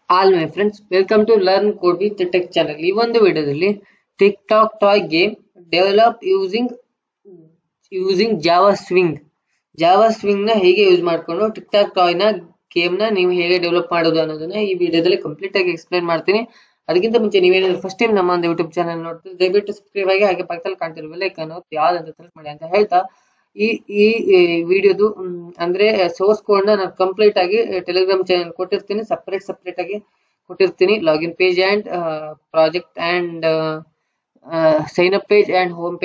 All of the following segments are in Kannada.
All my friends, welcome to Learn Code with the Tech channel. ಈ ಒಂದು ವಿಡಿಯೋದಲ್ಲಿ TikTok toy game develop using Java Swing. Java Swing ನ ಹೇಗೆ ಯೂಸ್ ಮಾಡ್ಕೊಂಡು TikTok toy ನ ಗೇಮ್ ನ ನೀವು ಹೇಗೆ ಡೆವಲಪ್ ಮಾಡೋದು ಅನ್ನೋದನ್ನ ಈ ವಿಡಿಯೋದಲ್ಲಿ ಕಂಪ್ಲೀಟ್ ಆಗಿ ಎಕ್ಸ್ಪ್ಲೈನ್ ಮಾಡ್ತೀನಿ. ಅದಕ್ಕಿಂತ ಮುಂಚೆ ನೀವೇನಾದ್ರೂ ಫಸ್ಟ್ ಟೈಮ್ ನಮ್ಮ ಒಂದು ಯೂಟ್ಯೂಬ್ ಚಾನಲ್ ನೋಡ್ತಿದ್ರೆ ದಯವಿಟ್ಟು ಸಬ್ಸ್ಕ್ರೈಬ್ ಆಗಿ ಹಾಗೆ ಪಕ್ಕದಲ್ಲಿ ಕಾಣ್ತಿರೋ ಬೆಲ್ ಐಕಾನ್ ಒತ್ತಿ ಯಾವ್ದು ಅಂತ ಸೆಲೆಕ್ಟ್ ಮಾಡಿ ಅಂತ ಹೇಳ್ತಾ ಈ ಈ ವಿಡಿಯೋದು ಅಂದ್ರೆ ಸೋರ್ಸ್ ಕೋಡ್ ನಾನು ಕಂಪ್ಲೀಟ್ ಆಗಿ ಟೆಲಿಗ್ರಾಮ್ ಚಾನಲ್ ಕೊಟ್ಟಿರ್ತೀನಿ, ಸಪರೇಟ್ ಆಗಿ ಕೊಟ್ಟಿರ್ತೀನಿ. Login page and project and sign up page and home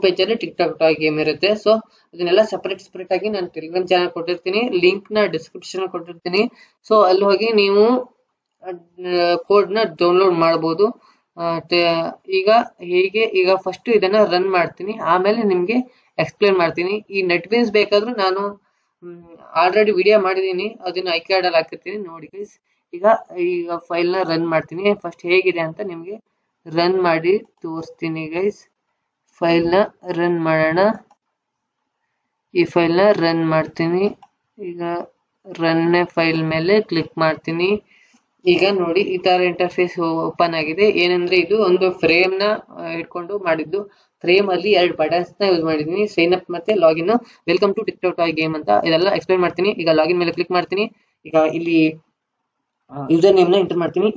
page ಅಲ್ಲಿ ಟಿಕ್ಟಾಕ್ ಟಾಯ್ ಗೇಮ್ ಇರುತ್ತೆ. ಸೊ ಅದನ್ನೆಲ್ಲ ಸಪರೇಟ್ ಆಗಿ ನಾನು ಟೆಲಿಗ್ರಾಮ್ ಚಾನಲ್ ಕೊಟ್ಟಿರ್ತೀನಿ, ಲಿಂಕ್ ನ ಡಿಸ್ಕ್ರಿಪ್ಷನ್ ಕೊಟ್ಟಿರ್ತೀನಿ. ಸೊ ಅಲ್ಲಿ ಹೋಗಿ ನೀವು ಕೋಡ್ ನ ಡೌನ್ಲೋಡ್ ಮಾಡಬಹುದು. ಈಗ ಫಸ್ಟ್ ಇದನ್ನ ರನ್ ಮಾಡ್ತೀನಿ, ಆಮೇಲೆ ನಿಮ್ಗೆ ಎಕ್ಸ್ಪ್ಲೇನ್ ಮಾಡ್ತೀನಿ. ಈ ನೆಟ್ ಬೀನ್ಸ್ ಬೇಕಾದ್ರೂ ನಾನು ಆಲ್ರೆಡಿ ವಿಡಿಯೋ ಮಾಡಿದೀನಿ, ಅದನ್ನ ಐ ಕಾರ್ಡ್ ಅಲ್ಲಿ ಹಾಕಿರ್ತೀನಿ ನೋಡಿ ಗೈಸ್. ಈಗ ಫೈಲ್ ನ ರನ್ ಮಾಡ್ತೀನಿ. ಫಸ್ಟ್ ಹೇಗಿದೆ ಅಂತ ನಿಮ್ಗೆ ರನ್ ಮಾಡಿ ತೋರಿಸ್ತೀನಿ ಗೈಸ್. ಫೈಲ್ ನ ರನ್ ಮಾಡೋಣ. ಈ ಫೈಲ್ ನ ರನ್ ಮಾಡ್ತೀನಿ. ಈಗ ರನ್ ಫೈಲ್ ಮೇಲೆ ಕ್ಲಿಕ್ ಮಾಡ್ತೀನಿ. ಈಗ ನೋಡಿ ಈ ತರ ಇಂಟರ್ಫೇಸ್ ಓಪನ್ ಆಗಿದೆ. ಏನಂದ್ರೆ ಇದು ಒಂದು ಫ್ರೇಮ್ ನ ಇಟ್ಕೊಂಡು ಮಾಡಿದ್ದು. ಫ್ರೇಮ್ ಅಲ್ಲಿ 2 ಬಟನ್ಸ್ ನ ಯೂಸ್ ಮಾಡಿದೀನಿ, ಸೈನ್ ಅಪ್ ಮತ್ತೆ login. Welcome to tic tac toe game ಅಂತ ಇದೆಲ್ಲ ಎಕ್ಸ್ಪ್ಲೈನ್ ಮಾಡ್ತೀನಿ. ಈಗ ಲಾಗಿನ್ ಮೇಲೆ ಕ್ಲಿಕ್ ಮಾಡ್ತೀನಿ. ಈಗ ಇಲ್ಲಿ ಯೂಸರ್ ನೇಮ್ ನ ಎಂಟರ್ ಮಾಡ್ತೀನಿ.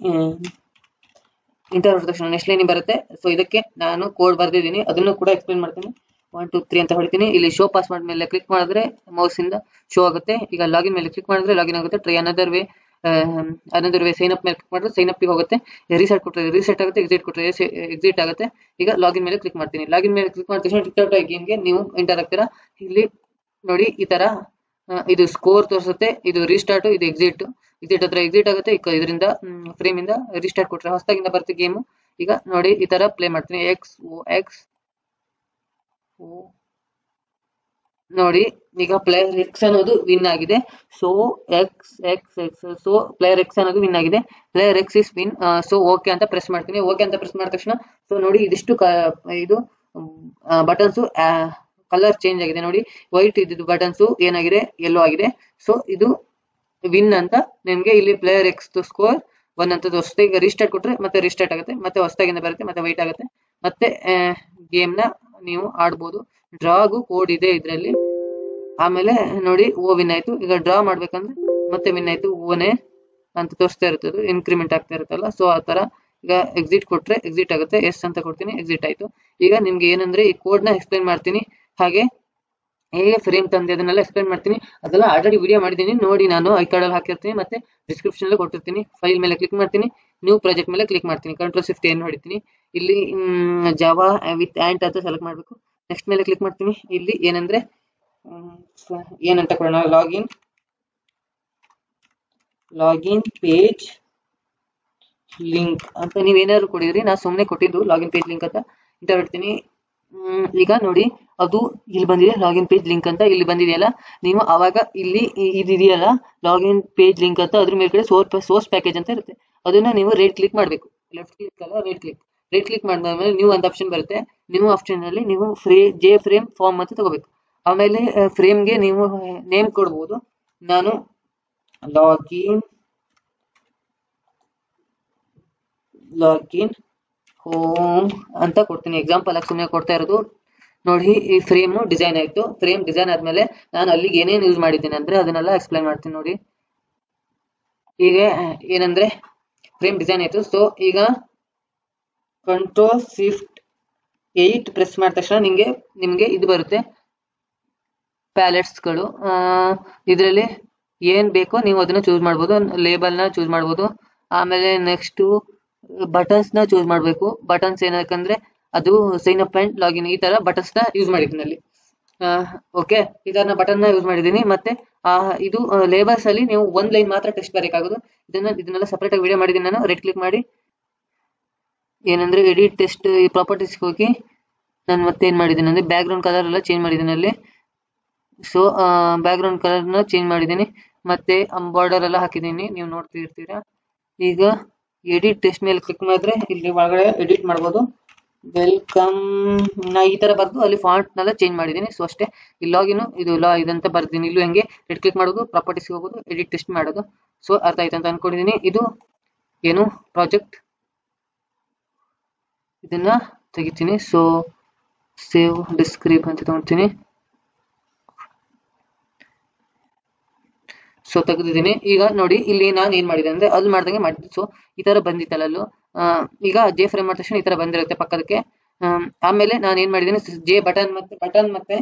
ಎಂಟರ್ ಮಾಡಿದ ತಕ್ಷಣ ನೆಕ್ಸ್ಟ್ ಲೈನ್ ಬರುತ್ತೆ. ಸೊ ಇದಕ್ಕೆ ನಾನು ಕೋಡ್ ಬರ್ದಿದ್ದೀನಿ, ಅದನ್ನು ಕೂಡ ಎಕ್ಸ್ಪ್ಲೈನ್ ಮಾಡ್ತೀನಿ. 1 2 3 ಅಂತ ಹೊಡಿತೀನಿ. ಇಲ್ಲಿ ಶೋ ಪಾಸ್ವರ್ಡ್ ಮೇಲೆ ಕ್ಲಿಕ್ ಮಾಡಿದ್ರೆ ಮೌಸ್ ಇಂದ ಶೋ ಆಗುತ್ತೆ. ಈಗ ಲಾಗಿನ್ ಮೇಲೆ ಕ್ಲಿಕ್ ಮಾಡಿದ್ರೆ ಲಾಗಿನ್ ಆಗುತ್ತೆ. Try another way sign up ಮೇಲೆ ಕ್ಲಿಕ್ ಮಾಡಿದ್ರೆ ಸೈನ್ ಅಪ್ ಹೋಗುತ್ತೆ. ರೀಸೆಟ್ ಕೊಟ್ಟರೆ ರೀಸೆಟ್ ಆಗುತ್ತೆ, ಎಕ್ಸಿಟ್ ಕೊಟ್ಟರೆ ಎಕ್ಸಿಟ್ ಆಗುತ್ತೆ. ಈಗ ಲಾಗಿನ್ ಮೇಲೆ ಕ್ಲಿಕ್ ಮಾಡ್ತೀನಿ. ಲಾಗಿನ್ ಮೇಲೆ ಕ್ಲಿಕ್ ಮಾಡಿದ ತಕ್ಷಣ ಟಿಕ್ಟಾಕ್ ಟಾಯ್ ಗೇಮ್ಗೆ ನೀವು ಎಂಟರ್ ಆಗ್ತೀರಾ. ಇಲ್ಲಿ ನೋಡಿ ಈ ತರ ಇದು ಸ್ಕೋರ್ ತೋರಿಸುತ್ತೆ, ಇದು ರೀಸ್ಟಾರ್ಟ್, ಇದು ಎಕ್ಸಿಟ್ ಹತ್ರ ಎಕ್ಸಿಟ್ ಆಗುತ್ತೆ. ಇದರಿಂದ ಫ್ರೇಮ್ ಇಂದ ರೀಸ್ಟಾರ್ಟ್ ಕೊಟ್ರೆ ಹೊಸದಾಗಿಂದ ಬರುತ್ತೆ ಗೇಮ್. ಈಗ ನೋಡಿ ಈ ತರ ಪ್ಲೇ ಮಾಡ್ತೀನಿ. ಎಕ್ಸ್ ನೋಡಿ ಈಗ ಪ್ಲೇಯರ್ ಎಕ್ಸ್ ಅನ್ನೋದು ವಿನ್ ಆಗಿದೆ. ಸೊ ಸೊ ಪ್ಲೇಯರ್ ಎಕ್ಸ್ ಅನ್ನೋದು ವಿನ್ ಆಗಿದೆ. Player X is win. So okay ಅಂತ ಪ್ರೆಸ್ ಮಾಡ್ತೀನಿ. ಓಕೆ ಅಂತ ಪ್ರೆಸ್ ಮಾಡಿದ ತಕ್ಷಣ ಸೊ ನೋಡಿ ಇದಿಷ್ಟು ಇದು ಬಟನ್ಸ್ ಕಲರ್ ಚೇಂಜ್ ಆಗಿದೆ. ನೋಡಿ ವೈಟ್ ಇದ್ದು ಬಟನ್ಸ್ ಏನಾಗಿದೆ, ಯೆಲ್ಲೋ ಆಗಿದೆ. ಸೊ ಇದು ವಿನ್ ಅಂತ ನಿಮ್ಗೆ ಇಲ್ಲಿ ಪ್ಲೇಯರ್ ಎಕ್ಸ್ ಸ್ಕೋರ್ 1 ಅಂತ ತೋರಿಸುತ್ತೆ. ಈಗ ರೀಸ್ಟಾರ್ಟ್ ಕೊಟ್ರೆ ಮತ್ತೆ ರೀಸ್ಟಾರ್ಟ್ ಆಗುತ್ತೆ, ಮತ್ತೆ ಹೊಸದಾಗಿಂದ ಬರುತ್ತೆ, ಮತ್ತೆ ವೈಟ್ ಆಗುತ್ತೆ, ಮತ್ತೆ ಗೇಮ್ ನ ನೀವು ಆಡ್ಬೋದು. ಡ್ರಾಗು ಕೋಡ್ ಇದೆ ಇದರಲ್ಲಿ. ಆಮೇಲೆ ನೋಡಿ ಓ ವಿನ್ ಆಯ್ತು. ಈಗ ಡ್ರಾ ಮಾಡ್ಬೇಕಂದ್ರೆ ಮತ್ತೆ ವಿನ್ ಆಯ್ತು, ಓನೇ ಅಂತ ತೋರಿಸ್ತಾ ಇರುತ್ತೆ, ಇನ್ಕ್ರಿಮೆಂಟ್ ಆಗ್ತಾ ಇರುತ್ತಲ್ಲ. ಸೊ ಆ ತರ ಈಗ ಎಕ್ಸಿಟ್ ಕೊಟ್ರೆ ಎಕ್ಸಿಟ್ ಆಗುತ್ತೆ. ಎಸ್ ಅಂತ ಕೊಡ್ತೀನಿ, ಎಕ್ಸಿಟ್ ಆಯ್ತು. ಈಗ ನಿಮ್ಗೆ ಏನಂದ್ರೆ ಈ ಕೋಡ್ ನ ಎಕ್ಸ್ಪ್ಲೈನ್ ಮಾಡ್ತೀನಿ, ಹಾಗೆ ಹೇಗೆ ಫ್ರೇಮ್ ತಂದೆ ಅದನ್ನೆಲ್ಲ ಎಕ್ಸ್ಪ್ಲೈನ್ ಮಾಡ್ತೀನಿ. ಅದೆಲ್ಲ ಆಲ್ರೆಡಿ ವಿಡಿಯೋ ಮಾಡಿದ್ದೀನಿ ನೋಡಿ, ನಾನು ಐ ಕಾರ್ಡ್ ಅಲ್ಲಿ ಹಾಕಿರ್ತೀನಿ, ಮತ್ತೆ ಡಿಸ್ಕ್ರಿಪ್ಷನ್ ಅಲ್ಲಿ ಕೊಟ್ಟಿರ್ತೀನಿ. ಫೈಲ್ ಮೇಲೆ ಕ್ಲಿಕ್ ಮಾಡ್ತೀನಿ, ನ್ಯೂ ಪ್ರಾಜೆಕ್ಟ್ ಮೇಲೆ ಕ್ಲಿಕ್ ಮಾಡ್ತೀನಿ, ಕಂಟ್ರೋಲ್ ಶಿಫ್ಟ್ ಏನು ಹೊಡಿತೀನಿ. ಇಲ್ಲಿ ಜಾವಾ ವಿತ್ ಆಂಟ್ ಅಂತ ಸೆಲೆಕ್ಟ್ ಮಾಡಬೇಕು. ನೆಕ್ಸ್ಟ್ ಮೇಲೆ ಕ್ಲಿಕ್ ಮಾಡ್ತೀನಿ. ಇಲ್ಲಿ ಏನಂದ್ರೆ ಏನಂತ ಕೊಡೋಣ, ಲಾಗಿನ್ ಪೇಜ್ ಲಿಂಕ್ ಅಂತ ನೀವೇನಾದ್ರು ಕೊಡಿದ್ರಿ. ನಾನು ಸುಮ್ಮನೆ ಕೊಟ್ಟಿದ್ದು ಲಾಗಿನ್ ಪೇಜ್ ಲಿಂಕ್ ಅಂತ ಇಂಟರ್ ಇಡ್ತೀನಿ. ಈಗ ನೋಡಿ ಅದು ಇಲ್ಲಿ ಬಂದಿದೆ, ಲಾಗಿನ್ ಪೇಜ್ ಲಿಂಕ್ ಅಂತ ಇಲ್ಲಿ ಬಂದಿದೆಯಲ್ಲ. ನೀವು ಅವಾಗ ಇಲ್ಲಿ ಇದೆಯಲ್ಲ ಲಾಗಿನ್ ಪೇಜ್ ಲಿಂಕ್ ಅಂತ, ಅದ್ರ ಮೇಲ್ಗಡೆ ಸೋರ್ಸ್ ಪ್ಯಾಕೇಜ್ ಅಂತ ಇರುತ್ತೆ. ಅದನ್ನ ನೀವು ರೈಟ್ ಕ್ಲಿಕ್ ಮಾಡಬೇಕು. ಲೆಫ್ಟ್ ಕ್ಲಿಕ್ ಅಲ್ಲ, ರೈಟ್ ಕ್ಲಿಕ್ ಮಾಡಿದ್ಮೇಲೆ ನ್ಯೂ ಅಂತ ಆಪ್ಷನ್ ಬರುತ್ತೆ. ನ್ಯೂ ಆಪ್ಷನ್ ಅಲ್ಲಿ ನೀವು ಜೆ ಫ್ರೇಮ್ ಫಾರ್ಮ್ ಅಂತ ತಗೋಬೇಕು. ಆಮೇಲೆ ಫ್ರೇಮ್ಗೆ ನೀವು ನೇಮ್ ಕೊಡ್ಬೋದು. ನಾನು ಲಾಗಿನ್ ಹೋಮ್ ಅಂತ ಕೊಡ್ತೀನಿ. ಎಕ್ಸಾಂಪಲ್ ಆಗಿ ಸುಮ್ಮನೆ ಕೊಡ್ತಾ ಇರೋದು. ನೋಡಿ ಈ ಫ್ರೇಮ್ ಡಿಸೈನ್ ಆಯ್ತು. ಫ್ರೇಮ್ ಡಿಸೈನ್ ಆದ್ಮೇಲೆ ನಾನು ಅಲ್ಲಿಗೆ ಏನೇನು ಯೂಸ್ ಮಾಡಿದ್ದೀನಿ ಅಂದ್ರೆ ಅದನ್ನೆಲ್ಲ ಎಕ್ಸ್ಪ್ಲೈನ್ ಮಾಡ್ತೀನಿ ನೋಡಿ. ಈಗ ಏನಂದ್ರೆ ಫ್ರೇಮ್ ಡಿಸೈನ್ ಆಯ್ತು. ಸೊ ಈಗ ಕಂಟ್ರೋಲ್ ಶಿಫ್ಟ್ 8 ಪ್ರೆಸ್ ಮಾಡಿದ ತಕ್ಷಣ ನಿಮ್ಗೆ ಇದು ಬರುತ್ತೆ, ಪ್ಯಾಲೆಟ್ಸ್ಗಳು. ಇದರಲ್ಲಿ ಏನ್ ಬೇಕೋ ನೀವು ಅದನ್ನ ಚೂಸ್ ಮಾಡ್ಬೋದು. ಲೇಬಲ್ ನ ಚೂಸ್ ಮಾಡ್ಬೋದು. ಆಮೇಲೆ ನೆಕ್ಸ್ಟ್ ಬಟನ್ಸ್ ನ ಚೂಸ್ ಮಾಡ್ಬೇಕು. ಬಟನ್ಸ್ ಏನಕ್ಕಂದ್ರೆ ಅದು ಸೈನ್ ಅಪ್ ಅಂಡ್ ಲಾಗಿನ್ ಈ ತರ ಬಟನ್ಸ್ ನ ಯೂಸ್ ಮಾಡಿದ್ದೀನಿ ಅಲ್ಲಿ. ಓಕೆ, ಇದನ್ನ ಬಟನ್ ನ ಯೂಸ್ ಮಾಡಿದೀನಿ. ಮತ್ತೆ ಇದು ಲೇಬಲ್ಸ್ ಅಲ್ಲಿ ನೀವು 1 ಲೈನ್ ಮಾತ್ರ ಟೆಕ್ಸ್ಟ್ ಬರೆಯಕಾಗೋದು. ಇದನ್ನೆಲ್ಲ ಸಪರೇಟ್ ಆಗಿ ವಿಡಿಯೋ ಮಾಡಿದ್ದೀನಿ ನಾನು. ರೈಟ್ ಕ್ಲಿಕ್ ಮಾಡಿ ಏನಂದ್ರೆ ಎಡಿಟ್ ಟೆಕ್ಸ್ಟ್ ಈ ಪ್ರಾಪರ್ಟೀಸ್ ಹೋಗಿ ನಾನು ಮತ್ತೆ ಏನ್ ಮಾಡಿದ್ದೀನಿ ಅಂದ್ರೆ ಬ್ಯಾಕ್ ಗ್ರೌಂಡ್ ಕಲರ್ ಎಲ್ಲ ಚೇಂಜ್ ಮಾಡಿದ್ದೀನಿ ಅಲ್ಲಿ. ಸೊ ಬ್ಯಾಕ್ ಗ್ರೌಂಡ್ ಕಲರ್ ನ ಚೇಂಜ್ ಮಾಡಿದ್ದೀನಿ, ಮತ್ತೆ ಬಾರ್ಡರ್ ಎಲ್ಲ ಹಾಕಿದ್ದೀನಿ, ನೀವು ನೋಡ್ತಿರ್ತೀರಾ. ಈಗ ಎಡಿಟ್ ಟೆಕ್ಸ್ಟ್ ಮೇಲೆ ಕ್ಲಿಕ್ ಮಾಡಿದ್ರೆ ಇಲ್ಲಿ ಒಳಗಡೆ ಎಡಿಟ್ ಮಾಡ್ಬೋದು. ವೆಲ್ಕಮ್ ನಾ ಈ ತರ ಬರ್ದು ಅಲ್ಲಿ ಫಾಂಟ್ನೆಲ್ಲ ಚೇಂಜ್ ಮಾಡಿದ್ದೀನಿ. ಸೊ ಅಷ್ಟೇ. ಇಲ್ಲಿ ಲಾಗಿನ್ ಇದು ಇದಂತ ಬರ್ತೀನಿ. ಇಲ್ಲೂ ಹಂಗೆ ರೆಡ್ ಕ್ಲಿಕ್ ಮಾಡೋದು, ಪ್ರಾಪರ್ಟೀಸ್ ಹೋಗೋದು, ಎಡಿಟ್ ಟೆಸ್ಟ್ ಮಾಡೋದು. ಸೊ ಅರ್ಥ ಆಯ್ತು ಅಂತ ಅನ್ಕೊಂಡಿದ್ದೀನಿ. ಇದು ಏನು ಪ್ರಾಜೆಕ್ಟ್ ಇದನ್ನ ತೆಗಿತೀನಿ. ಸೊ ಸೇವ್ ಡಿಸ್ಕ್ರಿಪ್ ಅಂತ ತಗೊಳ್ತೀನಿ. ಸೊ ತೆಗೆದಿದ್ದೀನಿ. ಈಗ ನೋಡಿ ಇಲ್ಲಿ ನಾನು ಏನ್ ಮಾಡಿದೆ ಅಂದ್ರೆ ಅಲ್ಲಿ ಮಾಡ್ದಂಗೆ ಮಾಡಿದ್ದೆ. ಸೊ ಈ ತರ ಬಂದಿತ್ತಲ್ಲ ಅಲ್ಲೂ ಈಗ ಜೆ ಫ್ರೇಮ್ ಮಾಡಿದ ತಕ್ಷಣ ಈ ತರ ಬಂದಿರುತ್ತೆ ಪಕ್ಕದಕ್ಕೆ. ಆಮೇಲೆ ನಾನು ಏನ್ ಮಾಡಿದ್ದೀನಿ, ಜೆ ಬಟನ್ ಮತ್ತೆ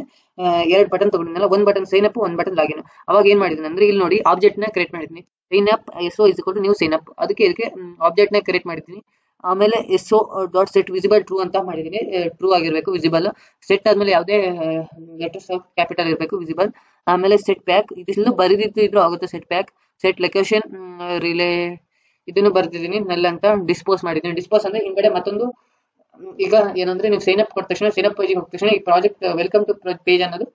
ಎರಡು ಬಟನ್ ತಗೊಂಡಿದ್ದಲ್ಲ, ಒಂದ್ ಬಟನ್ ಸೈನ್ ಅಪ್, ಒಂದ್ ಬಟನ್ ಲಾಗಿನ್. ಅವಾಗ ಏನ್ ಮಾಡಿದ್ದೀನಿ ಅಂದ್ರೆ ಇಲ್ಲಿ ನೋಡಿ ಆಬ್ಜೆಕ್ಟ್ ನ ಕ್ರಿಯೇಟ್ ಮಾಡಿದ್ದೀನಿ. Sign up S O is equal to new sign up. ಇದಕ್ಕೆ ಆಬ್ಜೆಕ್ಟ್ ನ ಕ್ರಿಯೇಟ್ ಮಾಡಿದ್ದೀನಿ. ಆಮೇಲೆ S O dot set visible true ಅಂತ ಮಾಡಿದ್ದೀನಿ. ಟ್ರೂ ಆಗಿರ್ಬೇಕು ವಿಸಿಬಲ್. ಸೆಟ್ ಆದ್ಮೇಲೆ ಯಾವುದೇ ಲೆಟರ್ಸ್ ಆಫ್ ಕ್ಯಾಪಿಟಲ್ ಇರಬೇಕು ವಿಸಿಬಲ್. ಆಮೇಲೆ ಸೆಟ್ ಬ್ಯಾಕ್ ಇದೆಲ್ಲ ಬರೆದಿದ್ರು ಆಗುತ್ತೆ. ಸೆಟ್ ಬ್ಯಾಕ್, ಸೆಟ್ ಲೊಕೇಶನ್, ರಿಲೇ ಇದನ್ನು ಬರ್ತಿದ್ದೀನಿ. ನಲ್ ಅಂತ ಡಿಸ್ಪೋಸ್ ಮಾಡಿದ್ದೀನಿ. ಡಿಸ್ಪೋಸ್ ಅಂದ್ರೆ ಹಿಂಗಡೆ ಮತ್ತೊಂದು ಈಗ ಏನಂದ್ರೆ ನೀವು ಸೈನ್ ಅಪ್ ಕೊಟ್ಟ ತಕ್ಷಣ ಸೈನ್ ಅಪ್ ಪೇಜ್ ಹೋದ ತಕ್ಷಣ ಈ ಪ್ರಾಜೆಕ್ಟ್ ವೆಲ್ಕಮ್ ಟು ಪೇಜ್ ಅನ್ನೋದು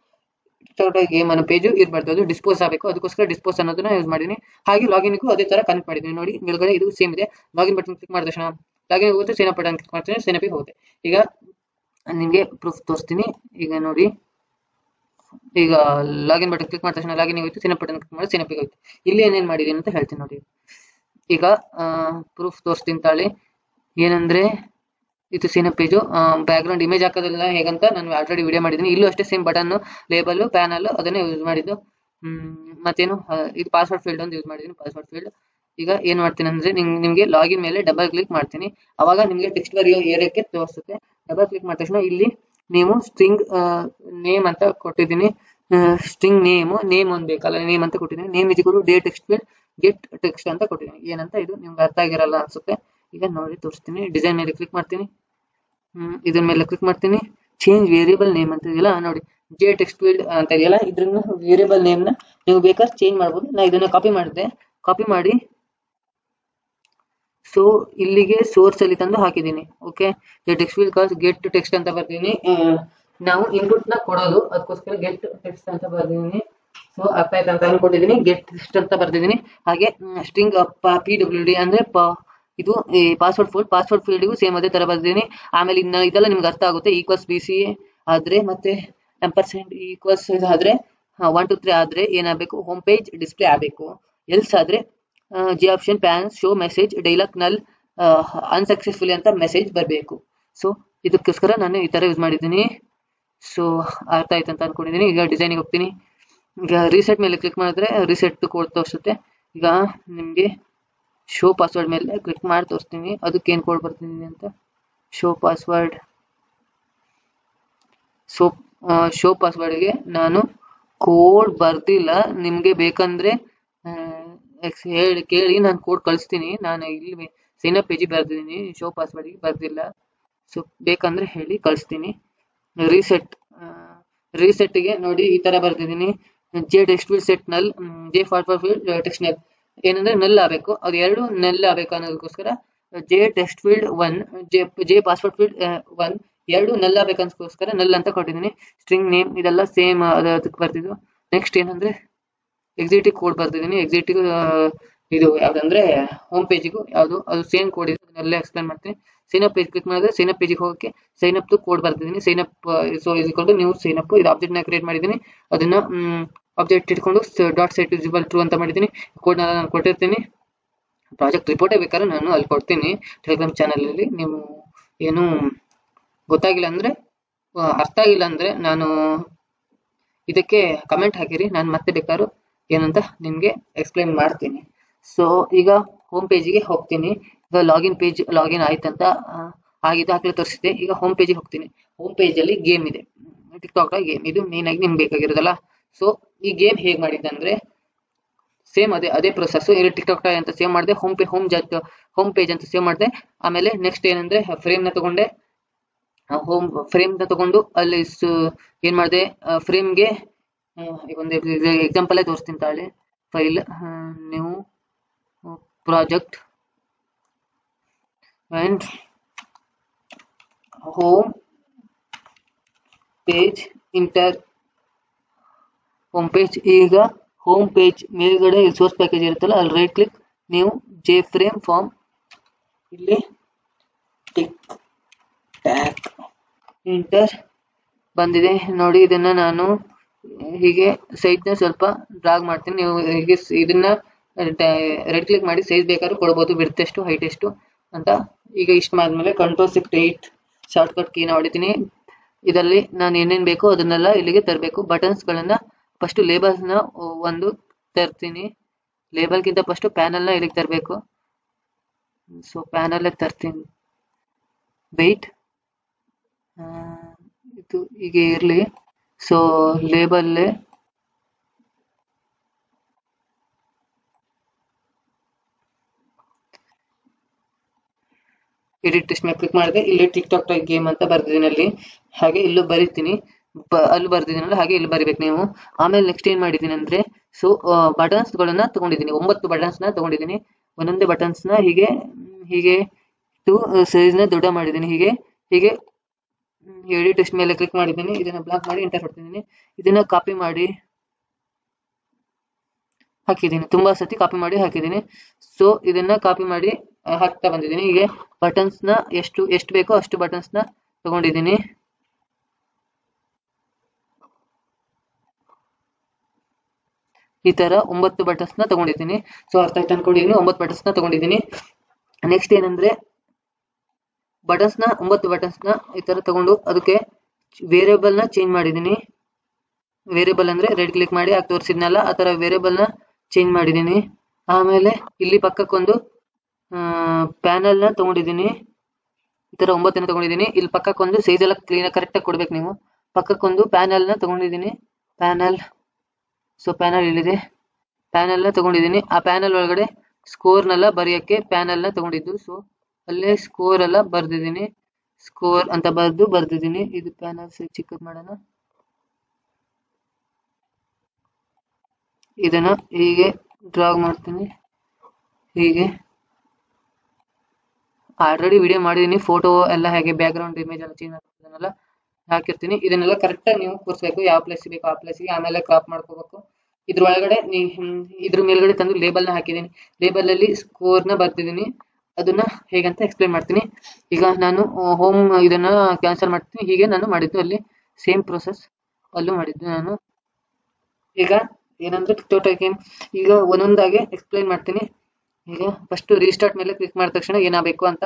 ಗೇಮ್ ಅನ್ನೋ ಪೇಜ್ ಇರಬಾರ್ದು, ಅದು ಡಿಸ್ಪೋಸ್ ಆಗಬೇಕು. ಅದಕ್ಕೋಸ್ಕರ ಡಿಸ್ಪೋಸ್ ಅನ್ನೋದನ್ನ ಯೂಸ್ ಮಾಡಿದ್ದೀನಿ. ಹಾಗೆ ಲಾಗಿನ್ಗೂ ಅದೇ ತರ ಕನೆಕ್ಟ್ ಮಾಡಿದ್ದೀನಿ. ನೋಡಿ ಮೇಲ್ಗಡೆ ಇದು ಸೇಮ್ ಇದೆ. ಲಾಗಿನ್ ಬಟನ್ ಕ್ಲಿಕ್ ಮಾಡಿದ ತಕ್ಷಣ ಲಾಗಿನ್ ಹೋಗುತ್ತೆ, ಸೈನ್ ಅಪ್ ಬಟನ್ ಕ್ಲಿಕ್ ಮಾಡ್ತೀನಿ, ಸೈನ್ ಅಪ್ ಹೋಗುತ್ತೆ. ಈಗ ನಿಮಗೆ ಪ್ರೂಫ್ ತೋರಿಸ್ತೀನಿ. ಈಗ ನೋಡಿ, ಈಗ ಲಾಗಿನ್ ಬಟನ್ ಕ್ಲಿಕ್ ಮಾಡಿದ ತಕ್ಷಣ ಲಾಗಿನ್ ಹೋಯ್ತು, ಸೈನ್ ಅಪ್ ಬಟನ್ ಕ್ಲಿಕ್ ಮಾಡಿ ಸೈನ್ ಅಪ್ ಹೋಯ್ತು. ಇಲ್ಲಿ ಏನೇನ್ ಮಾಡಿದೀನಿ ಅಂತ ಹೇಳ್ತೀನಿ ನೋಡಿ. ಈಗ ಪ್ರೂಫ್ ತೋರಿಸ್ತೀನಿ ತಾಳಿ. ಏನಂದ್ರೆ ಇದು sign up page. Background image ಹಾಕೋದಿಲ್ಲ ಹೇಗಂತ ನಾನು ಆಲ್ರೆಡಿ ವಿಡಿಯೋ ಮಾಡಿದ್ದೀನಿ. ಇಲ್ಲೂ ಅಷ್ಟೇ ಸೇಮ್ ಬಟನ್, ಲೇಬಲ್, ಪ್ಯಾನಲ್ ಅದನ್ನೇ ಯೂಸ್ ಮಾಡಿದ್ದು. ಮತ್ತೇನು ಇದು ಪಾಸ್ವರ್ಡ್ ಫೀಲ್ಡ್ ಒಂದು ಯೂಸ್ ಮಾಡಿದ್ದೀನಿ. ಪಾಸ್ವರ್ಡ್ ಫೀಲ್ಡ್ ಈಗ ಏನ್ ಮಾಡ್ತೀನಿ ಅಂದ್ರೆ ನಿಮ್ಗೆ ಲಾಗಿನ್ ಮೇಲೆ ಡಬಲ್ ಕ್ಲಿಕ್ ಮಾಡ್ತೀನಿ. ಅವಾಗ ನಿಮ್ಗೆ ಟೆಕ್ಸ್ಟ್ ಬರೆಯೋ ಏರಿಯಾಕ್ಕೆ ತೋರಿಸುತ್ತೆ. ಡಬಲ್ ಕ್ಲಿಕ್ ಮಾಡಿದ ತಕ್ಷಣ ಇಲ್ಲಿ ನೀವು ಸ್ಟ್ರಿಂಗ್ ನೇಮ್ ಅಂತ ಕೊಟ್ಟಿದ್ದೀನಿ. ಸ್ಟ್ರಿಂಗ್ ನೇಮ್ ಒಂದು ಬೇಕಲ್ಲ, ನೇಮ್ ಅಂತ ಕೊಟ್ಟಿದ್ದೀನಿ. Name is equal to date text field get text ಅಂತ ಕೊಟ್ಟಿದ್ದೀನಿ. ಏನಂತ ಇದು ನಿಮ್ಗೆ ಅರ್ಥ ಆಗಿರಲ್ಲ ಅನ್ಸುತ್ತೆ. ಈಗ ನೋಡಿ ತೋರಿಸ್ತೀನಿ. ಡಿಸೈನ್ ಮೇಲೆ ಕ್ಲಿಕ್ ಮಾಡ್ತೀನಿ. ಇದರ ಮೇಲೆ ಕ್ಲಿಕ್ ಮಾಡ್ತೀನಿ. ಚೇಂಜ್ ವೇರಿಯಬಲ್ ನೇಮ್ ಅಂತ ಇದೆಯಲ್ಲ ನೋಡಿ, ಜೆ ಟೆಕ್ಸ್ಟ್ ಫೀಲ್ಡ್ ಅಂತ ಇದೆಯಲ್ಲ, ಇದ್ರನ್ನ ವೇರಿಯಬಲ್ ನೇಮ್ ನ ನೀವು ಬೇಕಾದ್ರೆ ಚೇಂಜ್ ಮಾಡ್ಬೋದು. ನಾ ಇದನ್ನ ಕಾಪಿ ಮಾಡಿದೆ. ಕಾಪಿ ಮಾಡಿ ಸೊ ಇಲ್ಲಿಗೆ ಸೋರ್ಸ್ ಅಲ್ಲಿ ತಂದು ಹಾಕಿದ್ದೀನಿ. ಓಕೆ, ಟೆಕ್ಸ್ಟ್ ಫೀಲ್ಡ್ ಕಾಸ್ ಗೆಟ್ ಟೆಕ್ಸ್ಟ್ ಅಂತ ಬರ್ತೀನಿ. ನಾವು ಇನ್ಪುಟ್ ನ ಕೊಡೋದು, ಅದಕ್ಕೋಸ್ಕರ ಗೆಟ್ ಟೆಕ್ಸ್ಟ್ ಅಂತ ಬರ್ದಿದ್ದೀನಿ. ಸೊ ಅರ್ಥ ಆಯ್ತು ಅಂತ ಅನ್ಕೊಂಡಿದ್ದೀನಿ. ಗೆಟ್ ಟೆಕ್ಸ್ಟ್ ಅಂತ ಬರ್ದಿದ್ದೀನಿ. ಹಾಗೆ ಸ್ಟ್ರಿಂಗ್ PWD ಅಂದ್ರೆ ಇದು ಪಾಸ್ವರ್ಡ್ ಫೀಲ್ಡ್ಗೂ ಸೇಮ್ ಅದೇ ತರ ಬರ್ದಿದ್ದೀನಿ. ಆಮೇಲೆ ಇದೆಲ್ಲ ನಿಮ್ಗೆ ಅರ್ಥ ಆಗುತ್ತೆ. ಈಕ್ವಲ್ಸ್ BC ಆದ್ರೆ ಮತ್ತೆ % ಈಕ್ವಲ್ಸ್ ಆದ್ರೆ 1 2 3 ಆದ್ರೆ ಏನಾಗಬೇಕು, ಹೋಮ್ ಪೇಜ್ ಡಿಸ್ಪ್ಲೇ ಆಗಬೇಕು. ಎಲ್ಸ್ ಆದ್ರೆ G option pane show message dialogue ನಲ್ ಅನ್ಸಕ್ಸೆಸ್ಫುಲಿ ಅಂತ ಮೆಸೇಜ್ ಬರಬೇಕು. ಸೊ ಇದಕ್ಕೋಸ್ಕರ ನಾನು ಈ ತರ ಯೂಸ್ ಮಾಡಿದ್ದೀನಿ. ಸೊ ಅರ್ಥ ಆಯ್ತು ಅಂತ ಅನ್ಕೊಂಡಿದ್ದೀನಿ. ಈಗ ಡಿಸೈನಿಗೆ ಹೋಗ್ತೀನಿ. ಈಗ ರೀಸೆಟ್ ಮೇಲೆ ಕ್ಲಿಕ್ ಮಾಡಿದ್ರೆ ರೀಸೆಟ್ ಕೋಡ್ ತೋರಿಸುತ್ತೆ. ಈಗ ನಿಮಗೆ ಶೋ ಪಾಸ್ವರ್ಡ್ ಮೇಲೆ ಕ್ಲಿಕ್ ಮಾಡಿ ತೋರಿಸ್ತೀನಿ ಅದಕ್ಕೆ ಏನು ಕೋಡ್ ಬರ್ತೀನಿ ಅಂತ. ಶೋ ಪಾಸ್ವರ್ಡ್ಗೆ ನಾನು ಕೋಡ್ ಬರ್ದಿಲ್ಲ. ನಿಮಗೆ ಬೇಕಂದ್ರೆ ಕೇಳಿ, ನಾನು ಕೋಡ್ ಕಳಿಸ್ತೀನಿ. ನಾನು ಇಲ್ಲಿ ಸೈನ್ ಅಪ್ ಪೇಜಿಗೆ ಬರ್ದಿದ್ದೀನಿ, ಶೋ ಪಾಸ್ವರ್ಡ್ಗೆ ಬರ್ದಿಲ್ಲ. ಸೊ ಬೇಕಂದ್ರೆ ಹೇಳಿ ಕಳಿಸ್ತೀನಿ. ರೀಸೆಟ್ಗೆ ನೋಡಿ ಈ ತರ ಬರ್ದಿದ್ದೀನಿ. J text field set null, J password field text null. ಏನಂದ್ರೆ ನಲ್ ಆಗಬೇಕು, ಅದು ಎರಡು ನಲ್ ಆಗಬೇಕು ಅನ್ನೋದಕ್ಕೋಸ್ಕರ J text field 1 J password field 1 ಎರಡು ನಲ್ ಆಗಬೇಕಂತಗೋಸ್ಕರ ನಲ್ ಅಂತ ಕೊಟ್ಟಿದ್ದೀನಿ. ಸ್ಟ್ರಿಂಗ್ ನೇಮ್ ಇದೆಲ್ಲ ಸೇಮ್ ಅದಕ್ಕೆ ಬರ್ತಿದ್ದು. ನೆಕ್ಸ್ಟ್ ಏನಂದ್ರೆ ಎಕ್ಸಿಟಿವ್ ಕೋಡ್ ಬರ್ತಿದ್ದೀನಿ. ಎಕ್ಸಿಟಿವ್ ಇದು ಯಾವ್ದಂದ್ರೆ ಹೋಮ್ ಪೇಜಿಗೂ ಯಾವುದು ಅದು ಸೇಮ್ ಕೋಡ್ ಇದೆ, ಅದನ್ನೆಲ್ಲ ಎಕ್ಸ್ಪ್ಲೇನ್ ಮಾಡ್ತೀನಿ. ಸೈನ್ ಅಪ್ ಪೇಜ್ ಕ್ಲಿಕ್ ಮಾಡಿದ್ರೆ ಸೈನ್ ಅಪ್ ಪೇಜಿಗೆ ಹೋಗಕ್ಕೆ ಸೈನ್ ಅಪ್ ಕೋಡ್ ಬರ್ತಿದ್ದೀನಿ. Sign up so is equal to new sign up. ಇದು ಆಬ್ಜೆಕ್ಟ್ ನ ಕ್ರಿಯೇಟ್ ಮಾಡಿದ್ದೀನಿ. ಅದನ್ನ ಆಬ್ಜೆಕ್ಟ್ ಇಟ್ಕೊಂಡು ಡಾಟ್ ಸೆಟ್ ವಿಸಿಬಲ್ ಟ್ರೂ ಅಂತ ಮಾಡಿದ್ದೀನಿ. ಕೋಡ್ ನಾನು ಕೊಟ್ಟಿರ್ತೀನಿ. ಪ್ರಾಜೆಕ್ಟ್ ರಿಪೋರ್ಟೇ ಬೇಕಾದ್ರೆ ನಾನು ಅಲ್ಲಿ ಕೊಡ್ತೀನಿ ಟೆಲಿಗ್ರಾಮ್ ಚಾನಲ್ ಅಲ್ಲಿ. ನೀವು ಏನು ಗೊತ್ತಾಗಿಲ್ಲ ಅಂದ್ರೆ, ಅರ್ಥ ಆಗಿಲ್ಲ ಅಂದ್ರೆ ನಾನು ಇದಕ್ಕೆ ಕಮೆಂಟ್ ಹಾಕಿರಿ, ನಾನು ಮತ್ತೆ ಬೇಕಾದ್ರೂ ಏನಂತ ನಿಮ್ಗೆ ಎಕ್ಸ್ಪ್ಲೈನ್ ಮಾಡ್ತೀನಿ. ಸೊ ಈಗ ಹೋಮ್ ಪೇಜಿಗೆ ಹೋಗ್ತೀನಿ. ಈಗ ಲಾಗಿನ್ ಆಯ್ತಂತ ಆಗಿದ್ದು ಹಾಕಲು ತೋರಿಸಿದೆ. ಈಗ ಹೋಮ್ ಪೇಜಿಗೆ ಹೋಗ್ತೀನಿ. ಹೋಮ್ ಪೇಜ್ ಅಲ್ಲಿ ಗೇಮ್ ಇದೆ, ಟಿಕ್ಟಾಕ್ ಗೇಮ್. ಇದು ಮೇನ್ ಆಗಿ ನಿಮ್ಗೆ ಬೇಕಾಗಿರೋದಲ್ಲ. ಸೊ ಈ ಗೇಮ್ ಹೇಗ್ ಮಾಡಿದ್ದಂದ್ರೆ ಸೇಮ್ ಅದೇ ಪ್ರೊಸೆಸ್. ಇಲ್ಲಿ ಟಿಕ್ಟಾಕ್ ಅಂತ ಸೇವ್ ಮಾಡಿದೆ, ಹೋಮ್ ಪೇಜ್ ಅಂತ ಸೇವ್ ಮಾಡಿದೆ. ಆಮೇಲೆ ನೆಕ್ಸ್ಟ್ ಏನಂದ್ರೆ ಫ್ರೇಮ್ ನ ತಗೊಂಡೆ, ಫ್ರೇಮ್ ನ ತಗೊಂಡು ಅಲ್ಲಿ ಏನ್ ಮಾಡಿದೆ, ಫ್ರೇಮ್ಗೆ ಒಂದು ಎಕ್ಸಾಂಪಲ್ ತೋರಿಸ್ತೀನಿ ತಾಳಿ. File new project and home page home page. ಈಗ ಹೋಮ್ ಪೇಜ್ ಮೇಲ್ಗಡೆ ಸೋರ್ಸ್ ಪ್ಯಾಕೇಜ್ ಇರುತ್ತಲ್ಲ, ಅಲ್ಲಿ ರೈಟ್ ಕ್ಲಿಕ್, ನೀವು ಜೆ ಫ್ರೇಮ್ ಫಾರ್ಮ್, ಇಲ್ಲಿ ಟ್ಯಾಕ್ ಇಂಟರ್ ಬಂದಿದೆ ನೋಡಿ. ಇದನ್ನ ನಾನು ಹೀಗೆ ಸೈಜ್ನ ಸ್ವಲ್ಪ ಡ್ರಾಗ್ ಮಾಡ್ತೀನಿ. ನೀವು ಹೀಗೆ ಇದನ್ನ ರೆಡ್ ಕ್ಲಿಕ್ ಮಾಡಿ ಸೈಜ್ ಬೇಕಾದ್ರೂ ಕೊಡ್ಬೋದು, ವಿಡ್ತ್ ಎಷ್ಟು ಹೈಟ್ ಎಷ್ಟು ಅಂತ. ಈಗ ಇಷ್ಟು ಮಾಡಿದ್ಮೇಲೆ Ctrl+Shift+8 ಶಾರ್ಟ್ ಕಟ್ ಕೀನ ಹೊಡಿತೀನಿ. ಇದರಲ್ಲಿ ನಾನು ಏನೇನು ಬೇಕೋ ಅದನ್ನೆಲ್ಲ ಇಲ್ಲಿಗೆ ತರಬೇಕು. ಬಟನ್ಸ್ಗಳನ್ನ ಫಸ್ಟ್ ಲೇಬಲ್ಸ್ನ ಒಂದು ತರ್ತೀನಿ. ಲೇಬಲ್ಗಿಂತ ಫಸ್ಟ್ ಪ್ಯಾನಲ್ನ ಇಲ್ಲಿಗೆ ತರಬೇಕು. ಸೊ ಪ್ಯಾನಲ್ ತರ್ತೀನಿ. ವೆಯ್ಟ್ ಇದು ಹೀಗೆ ಇರಲಿ. ಸೊ ಲೇಬಲ್ಲೇ ಎಡಿಟ್ ಟೆಕ್ಸ್ಟ್ ಮೇಲೆ ಕ್ಲಿಕ್ ಮಾಡಿದ್ರೆ ಇಲ್ಲಿ ಟಿಕ್ಟಾಕ್ ಟಾಕ್ ಗೇಮ್ ಅಂತ ಬರ್ದಿದ್ದೀನಿ ಅಲ್ಲಿ. ಹಾಗೆ ಇಲ್ಲೂ ಬರಿತೀನಿ, ಅಲ್ಲಿ ಬರ್ದಿದ್ದೀನಲ್ಲ ಹಾಗೆ ಇಲ್ಲಿ ಬರಿಬೇಕು ನೀವು. ಆಮೇಲೆ ನೆಕ್ಸ್ಟ್ ಏನ್ ಮಾಡಿದ್ದೀನಿ ಅಂದ್ರೆ, ಸೊ ಬಟನ್ಸ್ಗಳನ್ನ ತಗೊಂಡಿದ್ದೀನಿ. 9 ಬಟನ್ಸ್ನ ತಗೊಂಡಿದ್ದೀನಿ. ಒಂದೊಂದೇ ಬಟನ್ಸ್ನ ಹೀಗೆ ಹೀಗೆ ಸೈಜ್ನ ದೊಡ್ಡ ಮಾಡಿದ್ದೀನಿ. ಹೀಗೆ ಹೀಗೆ ಎಡಿಟ್ ಟೆಕ್ಸ್ಟ್ ಮೇಲೆ ಕ್ಲಿಕ್ ಮಾಡಿದ್ದೀನಿ. ಇದನ್ನ ಬ್ಲಾಕ್ ಮಾಡಿ ಎಂಟರ್ ಹೊಡ್ತಿದ್ದೀನಿ. ಇದನ್ನ ಕಾಪಿ ಮಾಡಿ ಹಾಕಿದ್ದೀನಿ. ತುಂಬಾ ಸತಿ ಕಾಪಿ ಮಾಡಿ ಹಾಕಿದ್ದೀನಿ. ಸೊ ಇದನ್ನ ಕಾಪಿ ಮಾಡಿ ಹಾಕ್ತಾ ಬಂದಿದ್ದೀನಿ. ಹೀಗೆ ಬಟನ್ಸ್ನ ಎಷ್ಟು ಬೇಕೋ ಅಷ್ಟು ಬಟನ್ಸ್ನ ತಗೊಂಡಿದ್ದೀನಿ. ಈ ತರ 9 ಬಟನ್ಸ್ನ ತಗೊಂಡಿದ್ದೀನಿ. ಸೊ ಅರ್ಥ ಆಯ್ತು ಅನ್ಕೊಂಡಿದ್ದೀನಿ. 9 ಬಟನ್ಸ್ನ ತಗೊಂಡಿದ್ದೀನಿ. ನೆಕ್ಸ್ಟ್ ಏನಂದ್ರೆ, ಬಟನ್ಸ್ನ 9 ಬಟನ್ಸ್ನ ಈ ತರ ತಗೊಂಡು ಅದಕ್ಕೆ ವೇರಿಯೇಬಲ್ನ ಚೇಂಜ್ ಮಾಡಿದ್ದೀನಿ. ವೇರಿಯೇಬಲ್ ಅಂದ್ರೆ ರೆಡ್ ಕ್ಲಿಕ್ ಮಾಡಿ ಆಗ ತೋರಿಸಿದ್ನಲ್ಲ ಆ ತರ ವೇರಿಯೇಬಲ್ನ ಚೇಂಜ್ ಮಾಡಿದ್ದೀನಿ. ಆಮೇಲೆ ಇಲ್ಲಿ ಪಕ್ಕಕ್ಕೊಂದು ಪ್ಯಾನಲ್ನ ತಗೊಂಡಿದ್ದೀನಿ. ಈ ತರ 9 ತಗೊಂಡಿದ್ದೀನಿ. ಇಲ್ಲಿ ಪಕ್ಕಕ್ಕೊಂದು ಸೈಜ್ ಎಲ್ಲ ಕ್ಲೀನ್ ಕರೆಕ್ಟಾಗಿ ಕೊಡ್ಬೇಕು ನೀವು. ಪಕ್ಕಕ್ಕೊಂದು ಪ್ಯಾನಲ್ನ ತಗೊಂಡಿದ್ದೀನಿ. ಪ್ಯಾನಲ್, ಸೊ ಪ್ಯಾನಲ್ ಇಲ್ಲಿದೆ. ಪ್ಯಾನಲ್ನ ತಗೊಂಡಿದ್ದೀನಿ. ಆ ಪ್ಯಾನಲ್ ಒಳಗಡೆ ಸ್ಕೋರ್ನೆಲ್ಲ ಬರೆಯೋಕ್ಕೆ ಪ್ಯಾನಲ್ನ ತಗೊಂಡಿದ್ದು. ಸೊ ಅಲ್ಲೇ ಸ್ಕೋರ್ ಎಲ್ಲ ಬರ್ದಿದ್ದೀನಿ. ಸ್ಕೋರ್ ಅಂತ ಬರ್ದಿದ್ದೀನಿ. ಇದು ಪ್ಯಾನಲ್ ಸೈಜ್ ಚಿಕ್ಕದು ಮಾಡೋಣ. ಇದನ್ನ ಹೀಗೆ ಡ್ರಾಗ್ ಮಾಡ್ತೀನಿ. ಹೀಗೆ ಆಲ್ರೆಡಿ ವಿಡಿಯೋ ಮಾಡಿದ್ದೀನಿ. ಫೋಟೋ ಎಲ್ಲ ಹೇಗೆ ಬ್ಯಾಕ್ಗ್ರೌಂಡ್ ಇಮೇಜ್ ಎಲ್ಲ ಚೇಂಜ್ ಅದನ್ನೆಲ್ಲ ಹಾಕಿರ್ತೀನಿ. ಇದನ್ನೆಲ್ಲ ಕರೆಕ್ಟಾಗಿ ನೀವು ಕೂರಿಸ್ಬೇಕು. ಯಾವ ಪ್ಲೇಸ್ ಬೇಕು ಆ ಪ್ಲೇಸಿಗೆ. ಆಮೇಲೆ ಕ್ರಾಪ್ ಮಾಡ್ಕೋಬೇಕು. ಇದ್ರೊಳಗಡೆ ಇದ್ರ ಮೇಲ್ಗಡೆ ತಂದು ಲೇಬಲ್ನ ಹಾಕಿದ್ದೀನಿ. ಲೇಬಲ್ ಅಲ್ಲಿ ಸ್ಕೋರ್ನ ಬರ್ತಿದ್ದೀನಿ. ಅದನ್ನ ಹೇಗಂತ ಎಕ್ಸ್ಪ್ಲೇನ್ ಮಾಡ್ತೀನಿ. ಈಗ ನಾನು ಹೋಮ್ ಇದನ್ನ ಕ್ಯಾನ್ಸಲ್ ಮಾಡ್ತೀನಿ. ಹೀಗೆ ನಾನು ಮಾಡಿದ್ದು ಅಲ್ಲಿ ಸೇಮ್ ಪ್ರೊಸೆಸ್ ಅಲ್ಲೂ ಮಾಡಿದ್ದು ನಾನು. ಈಗ ಏನಂದ್ರೆ ಟಿಕ್ಟಾಕ್ ಗೇಮ್ ಈಗ ಒಂದೊಂದಾಗಿ ಎಕ್ಸ್ಪ್ಲೇನ್ ಮಾಡ್ತೀನಿ. ಈಗ ಫಸ್ಟ್ ರೀಸ್ಟಾರ್ಟ್ ಮೇಲೆ ಕ್ಲಿಕ್ ಮಾಡಿದ ತಕ್ಷಣ ಏನಾಗಬೇಕು ಅಂತ.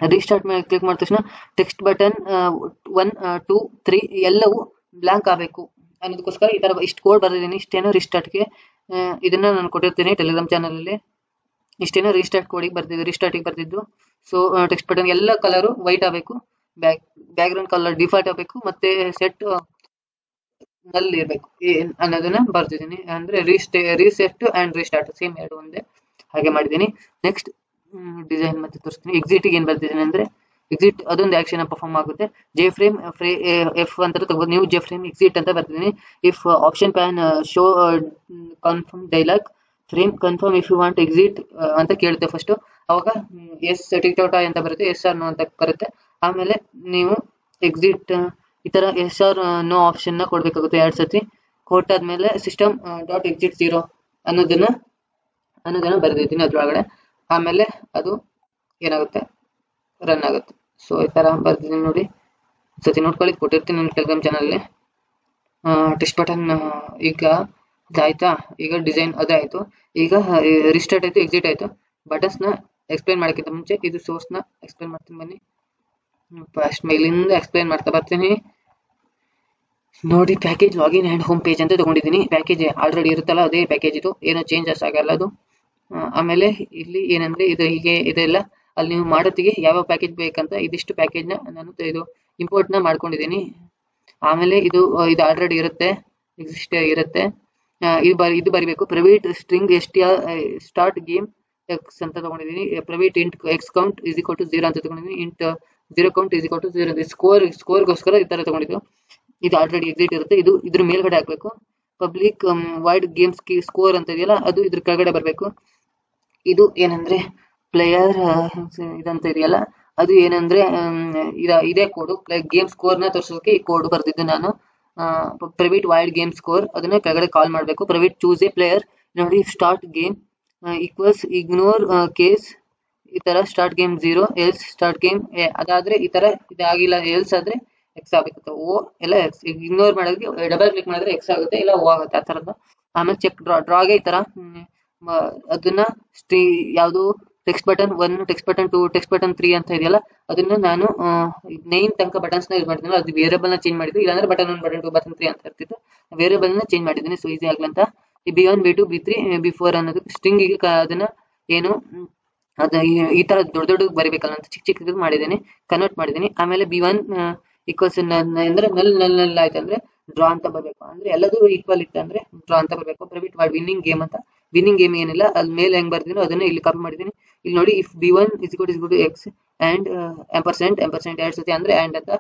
ರೀಸ್ಟಾರ್ಟ್ ಮೇಲೆ ಕ್ಲಿಕ್ ಮಾಡಿದ ತಕ್ಷಣ ಟೆಕ್ಸ್ಟ್ ಬಟನ್ 1 2 3 ಎಲ್ಲವೂ ಬ್ಲಾಂಕ್ ಆಗಬೇಕು ಅನ್ನೋದಕ್ಕೋಸ್ಕರ ಈ ತರ ಇಷ್ಟು ಕೋಡ್ ಬರ್ದಿದ್ದೀನಿ. ಇಷ್ಟೇನೋ ರೀಸ್ಟಾರ್ಟ್ಗೆ ಇದನ್ನ ನಾನು ಕೊಟ್ಟಿರ್ತೀನಿ ಟೆಲಿಗ್ರಾಮ್ ಚಾನಲ್ ಅಲ್ಲಿ. ಇಷ್ಟೇನೋ ರೀಸ್ಟಾರ್ಟ್ ಕೋಡಿಗೆ ಬರ್ದಿದ್ದು. ಸೊ ಟೆಕ್ಸ್ಟ್ ಬಟನ್ ಎಲ್ಲ ಕಲರು ವೈಟ್ ಆಗಬೇಕು. ಬ್ಯಾಕ್ಗ್ರೌಂಡ್ ಕಲರ್ ಡಿಫಾಲ್ಟ್ ಆಗಬೇಕು. ಮತ್ತೆ ಸೆಟ್ ನಲ್ಲಿ ಇರಬೇಕು ಅನ್ನೋದನ್ನ ಬರ್ತಿದ್ದೀನಿ. ಅಂದ್ರೆ ರೀಸೆಟ್ ಅಂಡ್ ರೀಸ್ಟಾರ್ಟ್ ಸೇಮ್ ಎರಡು ಒಂದೇ. ಹಾಗೆ ಮಾಡಿದ್ದೀನಿ. ನೆಕ್ಸ್ಟ್ ಡಿಸೈನ್ ಮತ್ತೆ ತೋರಿಸ್ತೀನಿ. ಎಕ್ಸಿಟ್ ಏನ್ ಬರ್ತಿದ್ದೀನಿ ಅಂದ್ರೆ, ಎಕ್ಸಿಟ್ ಅದೊಂದು ಆಕ್ಷನ್ ಪರ್ಫಾರ್ಮ್ ಆಗುತ್ತೆ. ಜೆ ಫ್ರೇಮ್ ಎಫ್ ಅಂತ ತಗೋಬಹುದು ನೀವು. ಜೆ ಫ್ರೇಮ್ ಎಕ್ಸಿಟ್ ಅಂತ ಬರ್ತಿದ್ದೀನಿ. If option pane show confirm dialog frame confirm if you want exit ಅಂತ ಕೇಳುತ್ತೆ ಫಸ್ಟ್. ಅವಾಗ ಎಸ್ ಟಿಕ್ಟಾಕ್ ಅಂತ ಬರುತ್ತೆ, ಎಸ್ ಆರ್ ನೋ ಅಂತ ಬರುತ್ತೆ. ಆಮೇಲೆ ನೀವು ಎಕ್ಸಿಟ್ ಈ ತರ ಎಸ್ ಆರ್ ನೋ ಆಪ್ಷನ್ ನ ಕೊಡ್ಬೇಕಾಗುತ್ತೆ 2 ಸತಿ. ಕೊಟ್ಟಾದ್ಮೇಲೆ ಸಿಸ್ಟಮ್ ಡಾಟ್ ಎಕ್ಸಿಟ್ 0 ಅನ್ನೋದನ್ನ ಬರೆದಿದ್ದೀನಿ ಅದ್ರೊಳಗಡೆ. ಆಮೇಲೆ ಅದು ಏನಾಗುತ್ತೆ, ರನ್ ಆಗುತ್ತೆ. ಸೊ ಈ ತರ ಬರ್ದಿದ್ದೀನಿ ನೋಡಿ. ಸತಿ ನೋಡ್ಕೊಳ್ಳಿ, ಕೊಟ್ಟಿರ್ತೀನಿ ನನ್ನ ಟೆಲಿಗ್ರಾಮ್ ಚಾನಲ್. ಟೆಕ್ಸ್ಟ್ ಬಟನ್ ಈಗ ಇದಾಯ್ತಾ. ಈಗ ಡಿಸೈನ್ ಅದಾಯ್ತು. ಈಗ ರಿಸ್ಟಾರ್ಟ್ ಆಯ್ತು, ಎಕ್ಸಿಟ್ ಆಯ್ತು. ಬಟನ್ಸ್ನ ಎಕ್ಸ್ಪ್ಲೈನ್ ಮಾಡೋಕ್ಕಿಂತ ಮುಂಚೆ ಇದು ಸೋರ್ಸ್ನ ಎಕ್ಸ್ಪ್ಲೈನ್ ಮಾಡ್ತೀನಿ ಬನ್ನಿ. ಫಸ್ಟ್ ಮೇಲಿಂದ ಎಕ್ಸ್ಪ್ಲೈನ್ ಮಾಡ್ತಾ ಬರ್ತೀನಿ ನೋಡಿ. Package login and home page ಅಂತ ತಗೊಂಡಿದ್ದೀನಿ. ಪ್ಯಾಕೇಜ್ ಆಲ್ರೆಡಿ ಇರುತ್ತಲ್ಲ ಅದೇ ಪ್ಯಾಕೇಜ್ ಇದು, ಏನೋ ಚೇಂಜಸ್ ಆಗಲ್ಲ ಅದು. ಆಮೇಲೆ ಇಲ್ಲಿ ಏನಂದ್ರೆ ಇದು ಹೀಗೆ ಇದೆಲ್ಲ ಅಲ್ಲಿ ನೀವು ಮಾಡೋತ್ತಿಗೆ ಯಾವ ಪ್ಯಾಕೇಜ್ ಬೇಕಂತ ಇದಿಷ್ಟು ಪ್ಯಾಕೇಜ್ನ ನಾನು ಇದು ಇಂಪೋರ್ಟ್ನ ಮಾಡ್ಕೊಂಡಿದ್ದೀನಿ. ಆಮೇಲೆ ಇದು ಆಲ್ರೆಡಿ ಇರುತ್ತೆ, ಎಕ್ಸಿಸ್ಟ್ ಇರುತ್ತೆ. ಇದು ಬರಿಬೇಕು. Private string start game X ಅಂತ ತಗೊಂಡಿದ್ದೀನಿ. Private int X count is equal to 0 ಅಂತ ತಗೊಂಡಿದ್ದೀನಿ. Int 0 count is equal to 0 ಸ್ಕೋರ್ಗೋಸ್ಕರ ಈ ತರ ತಗೊಂಡಿದ್ದು. ಇದು ಆಲ್ರೆಡಿ ಎಕ್ಸಿಟ್ ಇರುತ್ತೆ. ಇದು ಇದ್ರ ಮೇಲ್ಗಡೆ ಹಾಕ್ಬೇಕು. ಪಬ್ಲಿಕ್ ವೈಡ್ ಗೇಮ್ಸ್ ಸ್ಕೋರ್ ಅಂತ ಇದೆಯಲ್ಲ ಅದು ಇದ್ರ ಕೆಳಗಡೆ ಬರಬೇಕು. ಇದು ಏನಂದ್ರೆ ಪ್ಲೇಯರ್ ಇದಂತ ಇದೆಯಲ್ಲ ಅದು ಏನಂದ್ರೆ ಇದೇ ಕೋಡು. ಗೇಮ್ ಸ್ಕೋರ್ನ ತೋರಿಸೋದಕ್ಕೆ ಈ ಕೋಡ್ ಬರ್ದಿದ್ದು ನಾನು. ಪ್ರೈವೇಟ್ ವೈಲ್ಡ್ ಗೇಮ್ ಸ್ಕೋರ್ ಅದನ್ನ ಕೆಳಗಡೆ ಕಾಲ್ ಮಾಡಬೇಕು. ಪ್ರೈವೇಟ್ ಚೂಸ್ ಎ ಪ್ಲೇಯರ್ ನೋಡಿ. Start game equals ignore case ಈ ತರ start game 0 else start game ಅದಾದ್ರೆ ಈ ತರ ಇದಾಗಿಲ್ಲ ಎಲ್ಸ್ ಆದ್ರೆ ಎಕ್ಸ್ ಆಗುತ್ತೆ ಓ ಎಲ್ಲ ಎಕ್ಸ್ ಇಗ್ನೋರ್ ಮಾಡೋದಕ್ಕೆ ಡಬಲ್ ಕ್ಲಿಕ್ ಮಾಡಿದ್ರೆ ಎಕ್ಸ್ ಆಗುತ್ತೆ ಇಲ್ಲ ಓ ಆಗುತ್ತೆ ಆ ತರದ ಆಮೇಲೆ ಚೆಕ್ ಡ್ರಾಗೆ ಈ ತರ ಅದನ್ನ ಯಾವುದು text button 1 text button 2 text button 3 ಅಂತ ಇದೆಯಲ್ಲ ಅದನ್ನ ನಾನು 9 ತನಕ ಬಟನ್ಸ್ ನ ಯೂಸ್ ಮಾಡ್ತೀನಿ ಅದು ವೇರಿಯಬಲ್ ನ ಚೇಂಜ್ ಮಾಡಿದ್ದು ಇಲ್ಲಾಂದ್ರೆ ಬಟನ್ 1 ಬಟನ್ 2 ಬಟನ್ 3 ಅಂತ ಇರ್ತಿತ್ತು ವೇರಿಯಬಲ್ ನ ಚೇಂಜ್ ಮಾಡಿದ್ದೀನಿ ಸೊ ಈಸಿ ಆಗ್ಲಿ ಅಂತ ಈ B1 B2 B3 B4 ಅನ್ನೋದು ಸ್ಟ್ರಿಂಗ್ ಗೆ ಅದನ್ನ ಏನು ಅದು ಈ ತರ ದೊಡ್ಡ ದೊಡ್ಡ ಬರಿಬೇಕಲ್ಲ ಅಂತ ಚಿಕ್ಕ ಚಿಕ್ಕದು ಮಾಡಿದ್ದೀನಿ ಕನ್ವರ್ಟ್ ಮಾಡಿದ್ದೀನಿ ಆಮೇಲೆ B1 ಈಕ್ವಲ್ಸ್ ಅಂದ್ರೆ ನಲ್ ಆಯ್ತು ಅಂದ್ರೆ ಡ್ರಾ ಅಂತ ಬರಬೇಕು ಅಂದ್ರೆ ಎಲ್ಲದೂ ಈಕ್ವಲ್ ಇತ್ತು ಅಂದ್ರೆ ಡ್ರಾ ಅಂತ ಬರಬೇಕು ಪ್ರೈವೇಟ್ ಮಾಡಿ ವಿನ್ನಿಂಗ್ ಗೇಮ್ ಅಂತ ವಿನ್ನಿಂಗ್ ಗೇಮ್ ಏನಿಲ್ಲ ಅಲ್ಲಿ ಮೇಲೆ ಹೆಂಗ್ ಬರ್ದಿನೋ ಅದನ್ನ ಇಲ್ಲಿ ಕಾಪಿ ಮಾಡಿದ್ದೀನಿ ಇಲ್ಲಿ ನೋಡಿ if B1 is equal to x and ampersand ಎರಡು ಸತಿ ಅಂದ್ರೆ and ಅಂತ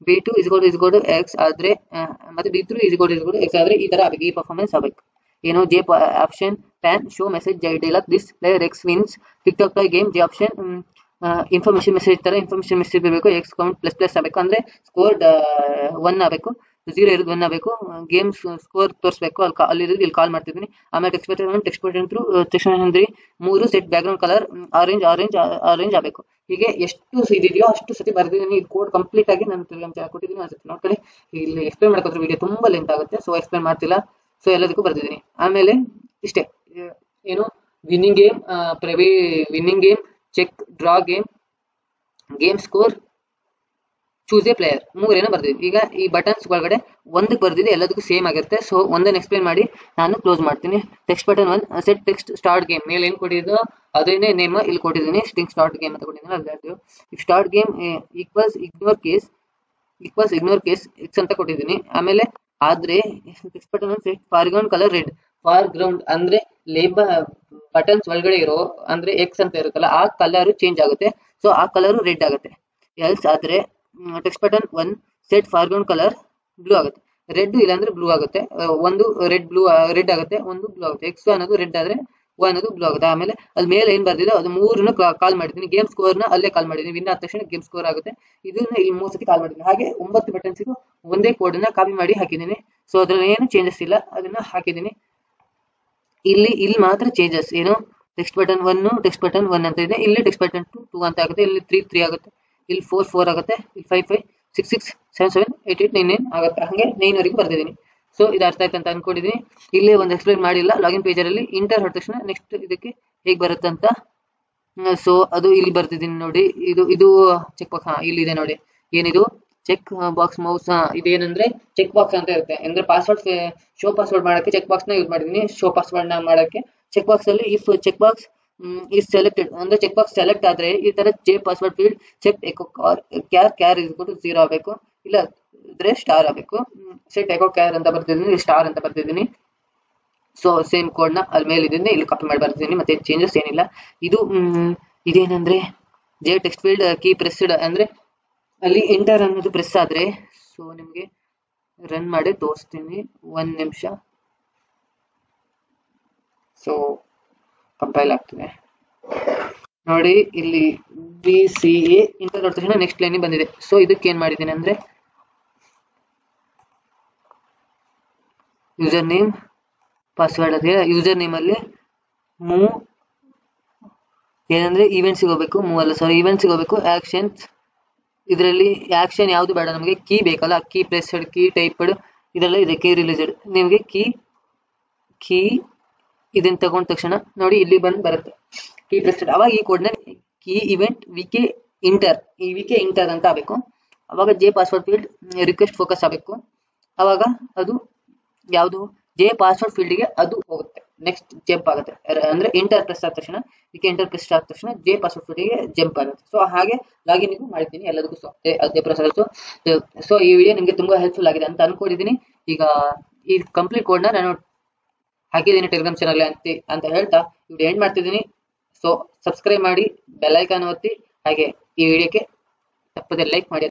B2 is equal to x ಆದ್ರೆ ಮತ್ತೆ B3 is equal to x ಆದ್ರೆ ಈ ತರ ಆಗಬೇಕು ಈ ಪರ್ಫಾರ್ಮೆನ್ಸ್ ಆಗಬೇಕು ಏನು J option pane show message dialog this player X wins tic tac game J option information message ತರ ಇನ್ಫಾರ್ಮೇಶನ್ ಮೆಸೇಜ್ ಬರಬೇಕು ಎಕ್ಸ್ ಕೌಂಟ್ ಪ್ಲಸ್ ಆಗಬೇಕು ಅಂದ್ರೆ ಸ್ಕೋರ್ 1 ಆಗಬೇಕು 0 ಇರೋದು 1 ಆಗಬೇಕು ಗೇಮ್ ಸ್ಕೋರ್ ತೋರಿಸಬೇಕು ಅಲ್ಲಿ ಇಲ್ಲಿ ಕಾಲ್ ಮಾಡ್ತಿದ್ದೀನಿ ಆಮೇಲೆ text button through text button 3 set back ground colour orange ಆಗಬೇಕು ಹೀಗೆ ಎಷ್ಟು ಇದೆಯೋ ಅಷ್ಟು ಸತಿ ಬರ್ದಿದ್ದೀನಿ ಇದು ಕೋಡ್ ಕಂಪ್ಲೀಟ್ ಆಗಿ ನಾನು ಕೊಟ್ಟಿದ್ದೀನಿ ಅನ್ಸುತ್ತೆ ನೋಡ್ಕೊಳ್ಳಿ ಇಲ್ಲಿ ಎಕ್ಸ್ಪ್ಲೇನ್ ಮಾಡ್ಕೊತಾರೆ ವಿಡಿಯೋ ತುಂಬಾ ಲೆಂತ್ ಆಗುತ್ತೆ ಸೊ ಎಕ್ಸ್ಪ್ಲೇನ್ ಮಾಡ್ತಿಲ್ಲ ಸೊ ಎಲ್ಲದಕ್ಕೂ ಬರ್ದಿದ್ದೀನಿ ಆಮೇಲೆ ಇಷ್ಟೇ ಏನು winning game winning game check draw game score choose a player 3 ಏನೋ ಬರ್ದಿದ್ವಿ ಈಗ ಈ ಬಟನ್ಸ್ ಒಳಗಡೆ ಒಂದಕ್ಕೆ ಬರ್ದಿದೆ ಎಲ್ಲದಕ್ಕೂ ಸೇಮ್ ಆಗಿರುತ್ತೆ ಸೊ ಒಂದನ್ನು ಎಕ್ಸ್ಪ್ಲೇನ್ ಮಾಡಿ ನಾನು ಕ್ಲೋಸ್ ಮಾಡ್ತೀನಿ text button 1 set text start game ಮೇಲೆ ಏನು ಕೊಟ್ಟಿದ್ದು ಅದೇನೇ ನೇಮ್ ಇಲ್ಲಿ ಕೊಟ್ಟಿದ್ದೀನಿ ಸ್ಟ್ರಿಂಗ್ ಸ್ಟಾರ್ಟ್ ಗೇಮ್ ಅಂತ ಕೊಟ್ಟಿದ್ದೀನಿ ಅದು if start game equals ignore case x ಅಂತ ಕೊಟ್ಟಿದ್ದೀನಿ ಆಮೇಲೆ ಆದ್ರೆ text button set foreground colour red foreground ಅಂದ್ರೆ ಬಟನ್ಸ್ ಒಳಗಡೆ ಇರೋ ಅಂದ್ರೆ ಎಕ್ಸ್ ಅಂತ ಇರುತ್ತಲ್ಲ ಆ ಕಲರ್ ಚೇಂಜ್ ಆಗುತ್ತೆ ಸೊ ಆ ಕಲರ್ ರೆಡ್ ಆಗುತ್ತೆ ಎಲ್ಸ್ ಆದ್ರೆ text button 1 set foreground colour blue ಆಗುತ್ತೆ ರೆಡ್ ಇಲ್ಲಾಂದ್ರೆ ಬ್ಲೂ ಆಗುತ್ತೆ ಒಂದು ರೆಡ್ ಆಗುತ್ತೆ ಒಂದು ಬ್ಲೂ ಆಗುತ್ತೆ ಎಕ್ಸ್ ಅನ್ನೋದು ರೆಡ್ ಆದ್ರೆ O ಅನ್ನೋದು ಬ್ಲೂ ಆಗುತ್ತೆ ಆಮೇಲೆ ಅದ್ ಮೇಲೆ ಏನ್ ಬರ್ದಿದೆ ಅದು 3 ಕಾಲ್ ಮಾಡಿದ್ದೀನಿ ಗೇಮ್ ಸ್ಕೋರ್ ನ ಅಲ್ಲೇ ಕಾಲ್ ಮಾಡಿದ್ದೀನಿ ವಿನ್ ಆದ ತಕ್ಷಣ ಗೇಮ್ ಸ್ಕೋರ್ ಆಗುತ್ತೆ ಇದನ್ನ ಇಲ್ಲಿ 3 ಸತಿ ಕಾಲ್ ಮಾಡಿದ್ದೀನಿ ಹಾಗೆ 9 ಬಟನ್ಸ್ ಒಂದೇ ಕೋಡ್ ನ ಕಾಪಿ ಮಾಡಿ ಹಾಕಿದ್ದೀನಿ ಸೊ ಅದ್ರಲ್ಲಿ ಏನು ಚೇಂಜಸ್ ಇಲ್ಲ ಅದನ್ನ ಹಾಕಿದ್ದೀನಿ ಇಲ್ಲಿ ಮಾತ್ರ ಚೇಂಜಸ್ ಏನು ಟೆಕ್ಸ್ಟ್ ಬಟನ್ 1 ಅಂತ ಇದೆ ಇಲ್ಲಿ ಟೆಕ್ಸ್ಟ್ ಬಟನ್ 2 ಅಂತ ಆಗುತ್ತೆ ಇಲ್ಲಿ 3 ಆಗುತ್ತೆ ಇಲ್ಲಿ 4 ಆಗುತ್ತೆ ಇಲ್ಲಿ 5 6 7 8 9 ಆಗುತ್ತೆ ಹಾಗೆ 9 ವರೆಗೂ ಬರ್ದಿದ್ದೀನಿ ಸೊ ಇದು ಅರ್ಥ ಆಯ್ತು ಅಂತ ಅನ್ಕೊಂಡಿದ್ದೀನಿ ಇಲ್ಲಿ ಒಂದು ಎಕ್ಸ್ಪ್ಲೈನ್ ಮಾಡಿಲ್ಲ ಲಾಗಿನ್ ಪೇಜಲ್ಲಿ ಇಂಟರ್ ಹೊರ ತಕ್ಷಣ ನೆಕ್ಸ್ಟ್ ಇದಕ್ಕೆ ಹೇಗೆ ಬರುತ್ತೆ ಅಂತ ಸೊ ಅದು ಇಲ್ಲಿ ಬರ್ತಿದ್ದೀನಿ ನೋಡಿ ಇದು ಚೆಕ್ ಬಾಕ್ಸ್ ಇಲ್ಲಿದೆ ನೋಡಿ ಏನಿದು ಚೆಕ್ ಬಾಕ್ಸ್ ಮೌಸ್ ಇದೇನಂದ್ರೆ ಚೆಕ್ ಬಾಕ್ಸ್ ಅಂತ ಇರುತ್ತೆ ಅಂದ್ರೆ ಪಾಸ್ವರ್ಡ್ ಶೋ ಪಾಸ್ವರ್ಡ್ ಮಾಡೋಕ್ಕೆ ಚೆಕ್ ಬಾಕ್ಸ್ ನ ಯೂಸ್ ಮಾಡಿದ್ದೀನಿ ಶೋ ಪಾಸ್ವರ್ಡ್ ನ ಮಾಡೋಕ್ಕೆ ಚೆಕ್ ಬಾಕ್ಸ್ ಅಲ್ಲಿ if check box is selected ಅಂದ್ರೆ ಚೆಕ್ ಬಾಕ್ಸ್ ಸೆಲೆಕ್ಟ್ ಆದ್ರೆ ಈ ತರ J password field check echo char is equal to 0 ಆಗಬೇಕು ಇಲ್ಲ ಇದ್ರೆ ಸ್ಟಾರ್ ಆಗಬೇಕು ಸೆಟ್ ಎಕೋ ಕ್ಯಾರ್ ಅಂತ ಬರ್ತಿದ್ದೀನಿ ಸ್ಟಾರ್ ಅಂತ ಬರ್ತಿದ್ದೀನಿ ಸೊ ಸೇಮ್ ಕೋಡ್ ನ ಅಲ್ಲಿ ಮೇಲೆ ಇದನ್ನ ಇಲ್ಲಿ ಕಾಪಿ ಮಾಡಿ ಬರ್ತಿದ್ದೀನಿ ಮತ್ತೆ ಚೇಂಜಸ್ ಏನಿಲ್ಲ ಇದೇನಂದ್ರೆ J text field key pressed ಅಂದ್ರೆ ಅಲ್ಲಿ ಎಂಟರ್ ಅನ್ನೋದು ಪ್ರೆಸ್ ಆದ್ರೆ ಸೊ ನಿಮಗೆ ರನ್ ಮಾಡಿ ತೋರಿಸ್ತೀನಿ 1 ನಿಮಿಷ ಸೊ ಕಂಪೈಲ್ ಆಗ್ತಿದೆ ನೋಡಿ ಇಲ್ಲಿ BCA ಇಂಟರ್ ಹೊರ ತಕ್ಷಣ ನೆಕ್ಸ್ಟ್ ಲೈನ್ ಬಂದಿದೆ ಸೊ ಇದಕ್ಕೆ ಏನ್ ಮಾಡಿದ್ದೀನಿ ಅಂದ್ರೆ ಯೂಸರ್ ನೇಮ್ ಪಾಸ್ವರ್ಡ್ ಅದೇ ಯೂಸರ್ ನೇಮ್ ಅಲ್ಲಿ ಮೂವ್ ಏನಂದ್ರೆ ಈವೆಂಟ್ಸ್ ಹೋಗಬೇಕು ಮೂವ್ ಅಲ್ಲ ಸಾರಿ ಈವೆಂಟ್ಸ್ ಹೋಗಬೇಕು ಆಕ್ಷನ್ಸ್ ಇದರಲ್ಲಿ ಆಕ್ಷನ್ ಯಾವುದು ಬೇಡ ನಮಗೆ ಕೀ ಬೇಕಲ್ಲ ಕೀ ಪ್ರೆಸ್ಡ್ ಕೀ ಟೈಪ್ಡ್ ಇದೆಲ್ಲ ಇದೆ ಕೀ ರಿಲೀಸ್ಡ್ ನಿಮಗೆ ಕೀ ಇದನ್ನ ತಗೊಂಡ ತಕ್ಷಣ ನೋಡಿ ಇಲ್ಲಿ ಬರುತ್ತೆ ಕೀ ಪ್ರೆಸ್ಡ್ ಅವಾಗ ಈ ಕೋಡ್ ನ ಕೀ ಇವೆಂಟ್ ವಿಕೆ ಇಂಟರ್ ಅಂತ ಆಗಬೇಕು ಅವಾಗ J password field request focus ಆಗಬೇಕು ಅವಾಗ ಅದು ಯಾವುದು ಜೆ ಪಾಸ್ವರ್ಡ್ ಫೀಲ್ಡ್ ಗೆ ಅದು ಹೋಗುತ್ತೆ ನೆಕ್ಸ್ಟ್ ಜಂಪ್ ಆಗುತ್ತೆ ಅಂದ್ರೆ ಇಂಟರ್ ಪ್ರೆಸ್ ಆದ ತಕ್ಷಣ ವಿಕೆ ಇಂಟರ್ ಪ್ರೆಸ್ ಆದ ತಕ್ಷಣ ಜೆ ಪಾಸ್ವರ್ಡ್ ಫೀಲ್ಡ್ ಗೆ ಜಂಪ್ ಆಗುತ್ತೆ ಸೊ ಹಾಗೆ ಲಾಗಿನ್ ಮಾಡ್ತೀನಿ ಎಲ್ಲದಕ್ಕೂ ಅದೇ ಪ್ರೊಸೆಸ್ ಸೊ ಈ ವಿಡಿಯೋ ನಿಮಗೆ ತುಂಬಾ ಹೆಲ್ಪ್ಫುಲ್ ಆಗಿದೆ ಅಂತ ಅನ್ಕೊಂಡಿದ್ದೀನಿ ಈಗ ಈ ಕಂಪ್ಲೀಟ್ ಕೋಡ್ ನ ನಾನು ಹಾಕಿದ್ದೀನಿ ಟೆಲಿಗ್ರಾಮ್ ಚಾನಲ್ ಅಂತ ಹೇಳ್ತಾ ವಿಡಿಯೋ ಎಂಡ್ ಮಾಡ್ತಿದ್ದೀನಿ ಸೊ ಸಬ್ಸ್ಕ್ರೈಬ್ ಮಾಡಿ ಬೆಲ್ ಐಕಾನ್ ಒತ್ತಿ ಹಾಗೆ ಈ ವಿಡಿಯೋಕ್ಕೆ ತಪ್ಪದೆ ಲೈಕ್ ಮಾಡಿ